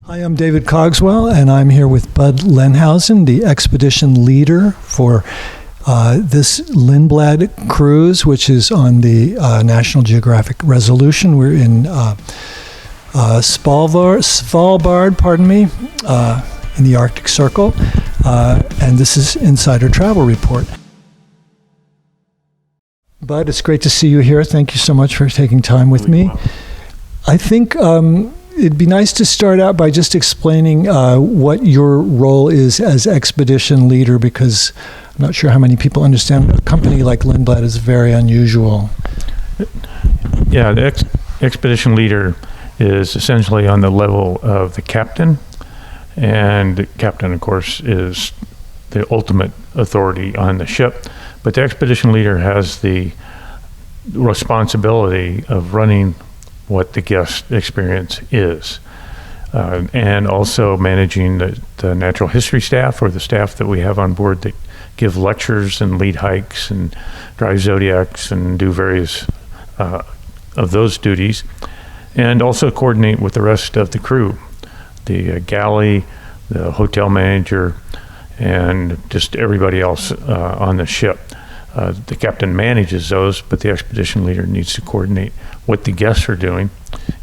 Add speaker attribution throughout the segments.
Speaker 1: Hi, I'm David Cogswell, and I'm here with Bud Lenhausen, the expedition leader for this Lindblad cruise, which is on the National Geographic Resolution. We're in Svalbard, in the Arctic Circle, and this is Insider Travel Report. Bud, it's great to see you here. Thank you so much for taking time with me. I think it'd be nice to start out by just explaining what your role is as expedition leader, because I'm not sure how many people understand a company like Lindblad is very unusual.
Speaker 2: Yeah, the expedition leader is essentially on the level of the captain, and the captain, of course, is the ultimate authority on the ship, but the expedition leader has the responsibility of running what the guest experience is, and also managing the natural history staff, or the staff that we have on board that give lectures and lead hikes and drive zodiacs and do various of those duties, and also coordinate with the rest of the crew, the galley, the hotel manager, and just everybody else on the ship. The captain manages those, but the expedition leader needs to coordinate what the guests are doing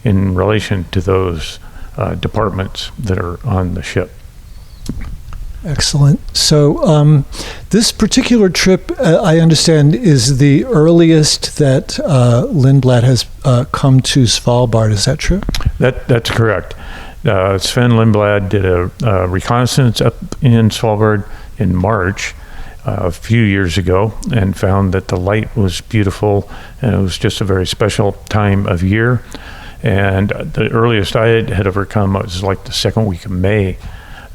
Speaker 2: in relation to those departments that are on the ship.
Speaker 1: Excellent. So this particular trip, I understand, is the earliest that Lindblad has come to Svalbard. Is that true?
Speaker 2: That's correct. Sven Lindblad did a reconnaissance up in Svalbard in March a few years ago, and found that the light was beautiful, and it was just a very special time of year. And the earliest I had ever come was like the second week of May,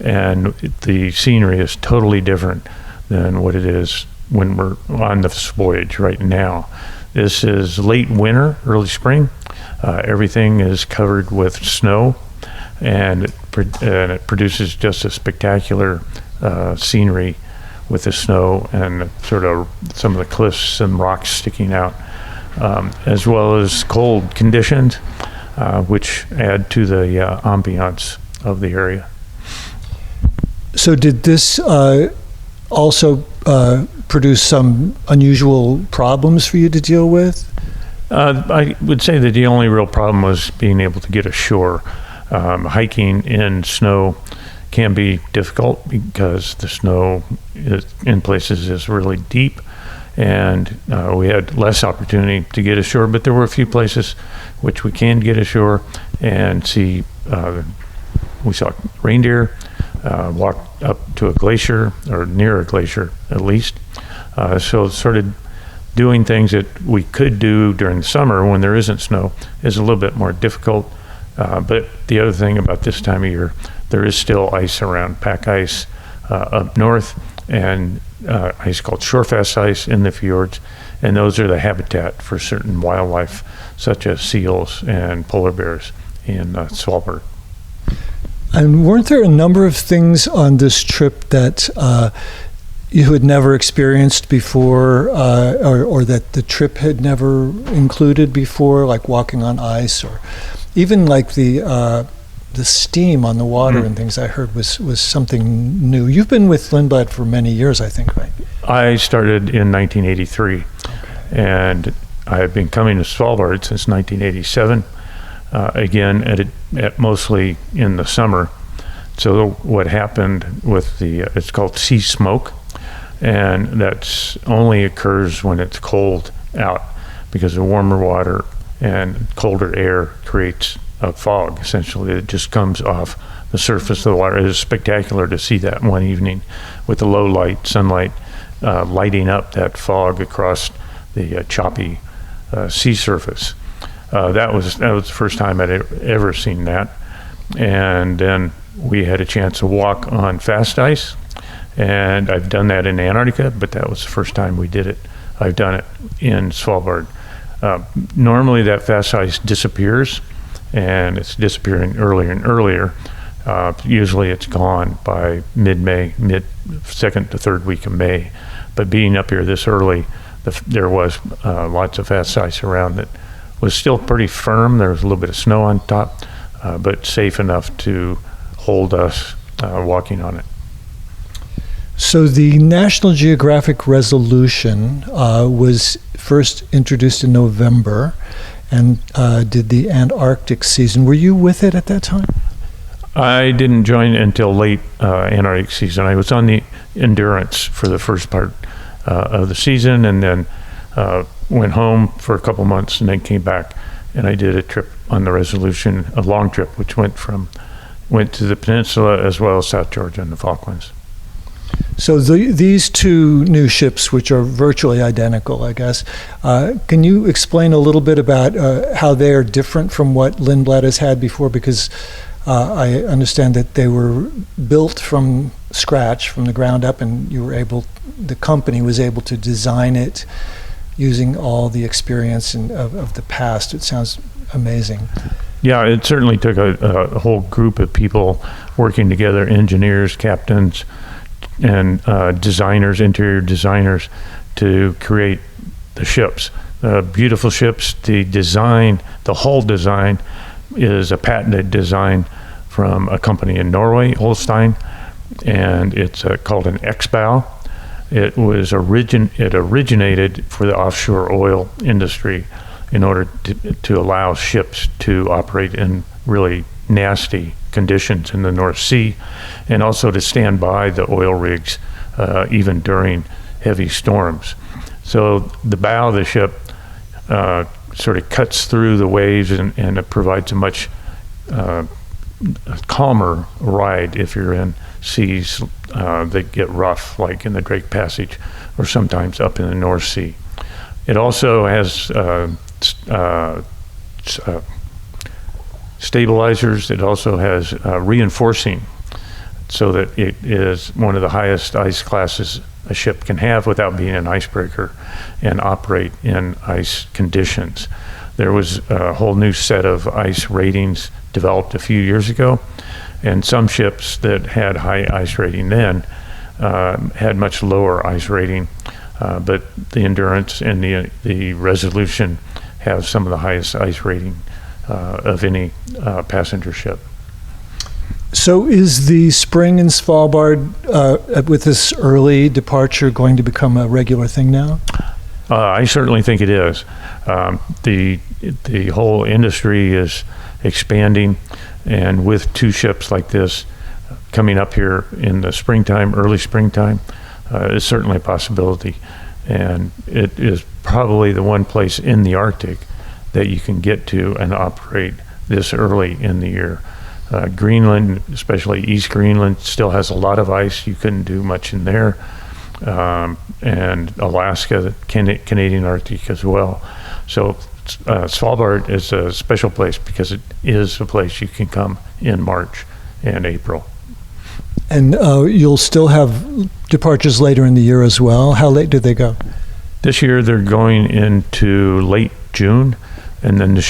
Speaker 2: and the scenery is totally different than what it is when we're on this voyage right now. This is late winter, early spring. Everything is covered with snow, and it produces just a spectacular scenery with the snow and sort of some of the cliffs and rocks sticking out, as well as cold conditions, which add to the ambiance of the area.
Speaker 1: So did this also produce some unusual problems for you to deal with?
Speaker 2: I would say that the only real problem was being able to get ashore. Hiking in snow can be difficult because the snow in places is really deep, and we had less opportunity to get ashore, but there were a few places which we can get ashore and see. We saw reindeer, walked up to a glacier, or near a glacier at least, so sort of doing things that we could do during the summer when there isn't snow is a little bit more difficult. But the other thing about this time of year, there is still ice around, pack ice up north, and ice called shorefast ice in the fjords, and those are the habitat for certain wildlife, such as seals and polar bears in Svalbard.
Speaker 1: And weren't there a number of things on this trip that you had never experienced before, or that the trip had never included before, like walking on ice, or even like the steam on the water and things? I heard was something new. You've been with Lindblad for many years, I think, right? I
Speaker 2: started in 1983,
Speaker 1: okay.
Speaker 2: And I have been coming to Svalbard since 1987, again at mostly in the summer. So what happened with it's called sea smoke, and that's only occurs when it's cold out, because the warmer water and colder air creates a fog, essentially. It just comes off the surface of the water. It is spectacular to see that one evening with the low light sunlight lighting up that fog across the choppy sea surface. That was the first time I'd ever seen that. And then we had a chance to walk on fast ice, and I've done that in Antarctica, but that was the first time we did it. I've done it in Svalbard. Normally that fast ice disappears, and it's disappearing earlier and earlier. Usually it's gone by mid-May, second to third week of May. But being up here this early, there was lots of fast ice around that was still pretty firm. There was a little bit of snow on top, but safe enough to hold us walking on it.
Speaker 1: So the National Geographic Resolution was first introduced in November and did the Antarctic season. Were you with it at that time?
Speaker 2: I didn't join until late Antarctic season. I was on the Endurance for the first part of the season, and then went home for a couple months and then came back, and I did a trip on the Resolution, a long trip, which went to the peninsula as well as South Georgia and the Falklands.
Speaker 1: So these two new ships, which are virtually identical, I guess, can you explain a little bit about how they are different from what Lindblad has had before? Because I understand that they were built from scratch, from the ground up, and the company was able to design it using all the experience of the past. It sounds amazing.
Speaker 2: Yeah, it certainly took a whole group of people working together, engineers, captains, and designers, interior designers, to create the ships. Beautiful ships. The hull design is a patented design from a company in Norway, Holstein, and it's called an X-bow. It originated for the offshore oil industry in order to allow ships to operate in really nasty conditions in the North Sea, and also to stand by the oil rigs even during heavy storms. So the bow of the ship sort of cuts through the waves, and it provides a much calmer ride if you're in seas that get rough, like in the Drake Passage or sometimes up in the North Sea. It also has stabilizers. It also has reinforcing, so that it is one of the highest ice classes a ship can have without being an icebreaker and operate in ice conditions. There was a whole new set of ice ratings developed a few years ago, and some ships that had high ice rating then had much lower ice rating, but the Endurance and the Resolution have some of the highest ice rating of any passenger ship.
Speaker 1: So is the spring in Svalbard, with this early departure, going to become a regular thing now?
Speaker 2: I certainly think it is. The whole industry is expanding, and with two ships like this coming up here in the springtime, early springtime, is certainly a possibility. And it is probably the one place in the Arctic that you can get to and operate this early in the year. Greenland, especially East Greenland, still has a lot of ice. You couldn't do much in there. And Alaska, the Canadian Arctic as well. So Svalbard is a special place because it is a place you can come in March and April.
Speaker 1: And you'll still have departures later in the year as well. How late do they go?
Speaker 2: This year they're going into late June, and then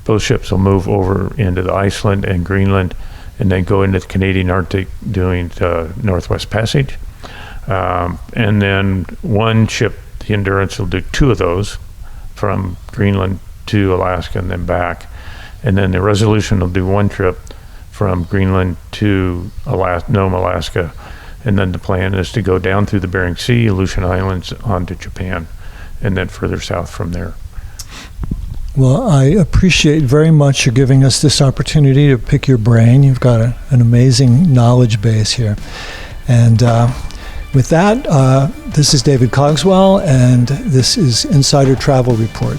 Speaker 2: both ships will move over into the Iceland and Greenland, and then go into the Canadian Arctic doing the Northwest Passage. And then one ship, the Endurance, will do two of those from Greenland to Alaska and then back. And then the Resolution will do one trip from Greenland to Nome, Alaska. And then the plan is to go down through the Bering Sea, Aleutian Islands, onto Japan, and then further south from there.
Speaker 1: Well, I appreciate very much you giving us this opportunity to pick your brain. You've got an amazing knowledge base here. And with that, this is David Cogswell, and this is Insider Travel Report.